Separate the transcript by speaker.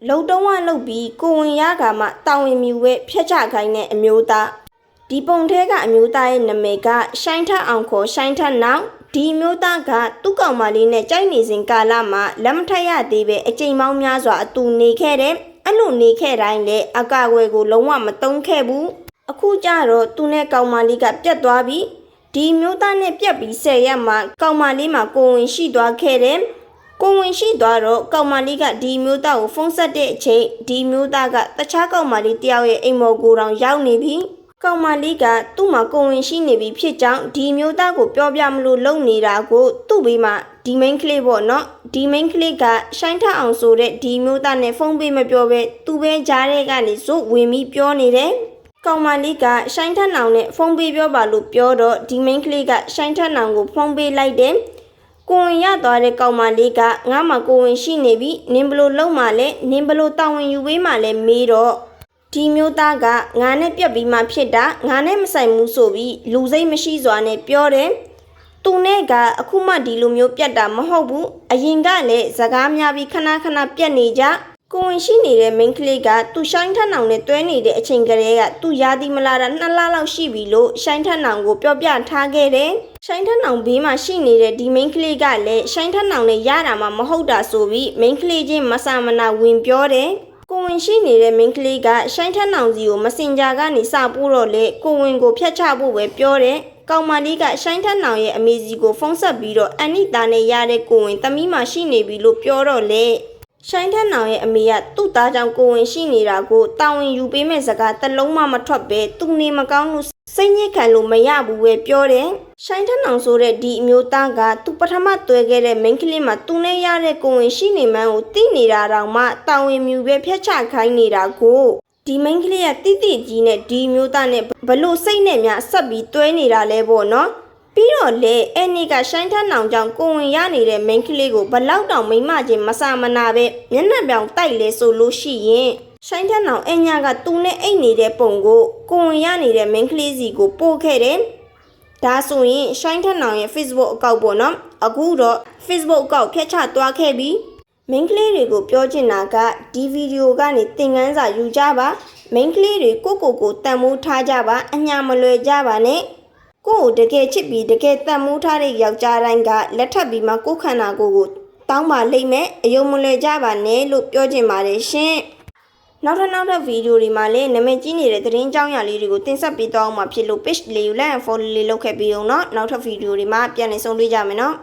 Speaker 1: လုံတုံးဝလုတ်ပြီးကိုဝင်ရကမှတာဝန်မြူပဲဖျက်ချခိုင်းတဲ့အမျိုးသားဒီပုံထဲကအမျိုးသားရဲ့နာမည်ကရှိုင်းထက်အောင်ခေါ်ရှိုင်းထက်နောက်ဒီမျိုးသားကသူ့ကောင်မလေးနဲ့ကြိုက်နေစဉ်ကာလမှာလက်မထက်ရသေးပဲအချိန်ပေါင်းများစွာအတူနေခဲ့တဲ့အဲ့လိုနေခဲ့တိုင်းလေအကာအကွယ်ကိုလုံးဝမတုံးခဲ့ဘူးအခုကျတော့သူနဲ့ကောင်မလေးကပြတ်သွားပြီဒီမျိုးသားနဲ့ပြတ်ပြီး10ရက်မှကောင်မလေးမှာကိုဝင်ရှိသွားခဲ့တယ်ကိုဝင်ရှိသွားတော့ကောင်မလေးကဒီမျိုးသားကိုဖုန်းဆက်တဲ့အချိန်ဒီမျိုးသားကတခြားကောင်မလေးတယောက်ရဲ့အိမ်မော်ကိုတောင်ရောက်နေပြီကောင်မလေးကသူ့မှာကိုဝင်ရှိနေပြီဖြစ်ကြောင်းဒီမျိုးသားကိုပြောပြမလို့လုံနေတာကိုသူ့ဘေးမှာဒီမိန်းကလေးပေါ့နော်ဒီမိန်းကလေးကရှိုင်းထအောင်ဆိုတဲ့ဒီမျိုးသားနဲ့ဖုန်းပေးမပြောပဲသူ့ပဲကြားတဲ့ကနေဇွတ်ဝင်ပြီးပြောနေတယ်ကောင်မလေးကရှိုင်းထက်နောင်နဲ့ဖုန်းပေးပြောပါလို့ပြောတော့ဒီမိန်းကလေးကရှိုင်းထက်နောင်ကိုဖုန်းပေးလိုက်တယ်ကိုဝင်ရသွားတဲ့ကောင်မလေးကငါမှကိုဝင်ရှိနေပြီနင်ဘလို့လုံမှလဲနင်ဘလို့တာဝန်ယူပေးမှလဲမေးတော့ဒီမျိုးသားကငါနဲ့ပြက်ပြီးမှဖြစ်တာငါနဲ့မဆိုင်ဘူးဆိုပြီးလူစိတ်မရှိစွာနဲ့ပြောတယ်သူနဲ့ကအခုမှဒီလိုမျိုးပြက်တာမဟုတ်ဘူးအရင်ကလည်းစကားများပြီးခဏခဏပြက်နေကြကိုဝင်ရှိနေတဲ့မိန်းကလေးကသူရှိုင်းထက်နောင်နဲ့တွဲနေတဲ့အချိန်ကလေးကသူရာသီမလာတာ2လလောက်ရှိပြီလို့ရှိုင်းထက်နောင်ကိုပြောပြထားခဲ့တယ်ရှိုင်းထက်နောင်ဘေးမှာရှိနေတဲ့ဒီမိန်းကလေးကလည်းရှိုင်းထက်နောင်နဲ့ရတာမှမဟုတ်တာဆိုပြီးမိန်းကလေးချင်းမဆာမနာဝင်ပြောတယ်ကိုဝင်ရှိနေတဲ့မိန်းကလေးကရှိုင်းထက်နောင်စီကိုမစင်ကြာကနေစပို့တော့လေကိုဝင်ကိုဖျက်ချဖို့ပဲပြောတယ်ကောင်မလေးကရှိုင်းထက်နောင်ရဲ့အမေစီကိုဖုန်းဆက်ပြီးတော့အန်နီတာနဲ့ရတဲ့ကိုဝင်သမီးမှရှိနေပြီလို့ပြောတော့လေရှိုင်းထက်နောင်ရဲ့အမေကသူ့သားကြောင့်ကိုဝင်ရှိနေတာကိုတာဝန်ယူပေးမဲ့စကားတစ်လုံးမှမထွက်ပဲသူနေမကောင်းလို့စိတ်ညစ်ခံလို့မရဘူးပဲပြောတယ်ရှိုင်းထက်နောင်ဆိုတဲ့ဒီအမျိုးသားကသူပထမတွဲခဲ့တဲ့မိန်းကလေးမှာသူနဲ့ရတဲ့ကိုဝင်ရှိနေမှန်းကိုသိနေတာတောင်မှတာဝန်မြူပဲဖျက်ချခိုင်းနေတာကိုဒီမိန်းကလေးကတိတိကြီးနဲ့ဒီမျိုးသားနဲ့ဘလို့စိတ်နဲ့များဆက်ပြီးတွဲနေတာလဲပေါ့နော်ပြီးတော့လေအဲ့နေ့ကရှိုင်းထက်နောင်ကြောင့်ကိုဝင်ရနေတဲ့မိန်းကလေးကိုဘလောက်တောင်မိမချင်းမဆာမနာပဲမျက်နှာပြောင်တိုက်လဲဆိုလို့ရှိရင်ရှိုင်းထက်နောင်အညာကသူနဲ့အိတ်နေတဲ့ပုံကိုဝင်ရနေတဲ့မိန်းကလေးစီကိုပို့ခဲ့တယ်ဒါဆိုရင်ရှိုင်းထက်နောင်ရဲ့ Facebook အကောင့်ပေါ့နော်အခုတော့ Facebook အကောင့်ဖျက်ချသွားခဲ့ပြီမိန်းကလေးတွေကိုပြောချင်တာကဒီဗီဒီယိုကနေသင်ခန်းစာယူကြပါမိန်းကလေးတွေကိုတန်မိုးထားကြပါအညာမလွယ်ကြပါနဲ့ကိုတကယ်ချစ်ပြီးတကယ်တန်မိုးထားတဲ့ယောက်ျားတိုင်းကလက်ထပ်ပြီးမှကိုခန္ဓာကိုယ်ကိုတောင်းပါလိမ့်မယ်အယုံမလွယ်ကြပါနဲ့လို့ပြောချင်ပါတယ်ရှင်နောက်ထပ်ဗီဒီယိုတွေမှာလည်းနာမည်ကြီးနေတဲ့သတင်းကြောင်းရာလေးတွေကိုတင်ဆက်ပေးသွားအောင်မှာဖြစ်လို့ page လေးကို like and follow လေးလုပ်ခဲ့ပြီးအောင်เนาะနောက်ထပ်ဗီဒီယိုတွေမှာပြန်လည်ဆုံတွေ့ကြမယ်เนาะ